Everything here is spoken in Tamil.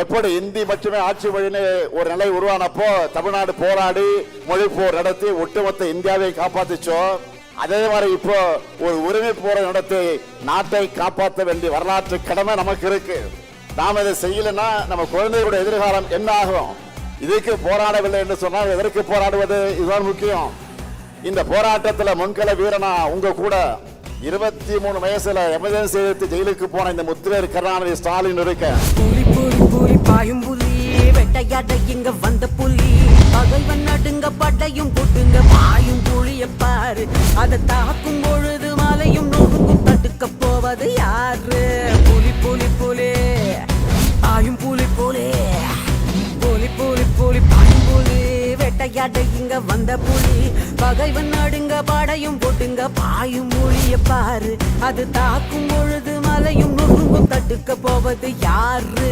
எப்படி இந்தி மட்டுமே ஆட்சி மொழின்னு ஒரு நிலை உருவானப்போ தமிழ்நாடு போராடி மொழி போர் நடத்தி ஒட்டுமொத்த இந்தியாவை காப்பாத்திச்சோ, அதே மாதிரி இப்போ ஒரு உரிமை போரை நடத்தி நாட்டை காப்பாற்ற வேண்டிய வரலாற்று கடமை நமக்கு இருக்கு. நாம இதை செய்யலன்னா நம்ம குழந்தைகளுடைய எதிர்காலம் என்ன ஆகும்? இதுக்கு போராடவில்லை என்று சொன்னால் எதற்கு போராடுவது? இதுதான் முக்கியம். இந்த போராட்டத்தில் முன்கள வீரனா உங்க கூட 23 வயசுல எமர்ஜென்சி எடுத்து ஜெயிலுக்கு போன இந்த முத்துவேல் கருணாநிதி ஸ்டாலின் இருக்க. புலி புலி புலி பாயும் புலி வெட்டையாட இங்க வந்த புலி பகைவன் நடுங்க பட்டையும் போட்டுங்க பாயும் புலிய பாரு. அதை தாக்கும் பொழுது மலையும் நோக்கும் தடுக்க போவது யாரு? புலி புலி புலி பாயும் புலி புலி புலி புலி புலி பாயும் புலி வெட்டையாட இங்க வந்த புலி பகைவன் நடுங்க படையும் போட்டுங்க பாயும் மொழிய பாரு. அது தாக்கும் பொழுது மலையும் நொறுங்கும் தடுக்க போவது யாரு?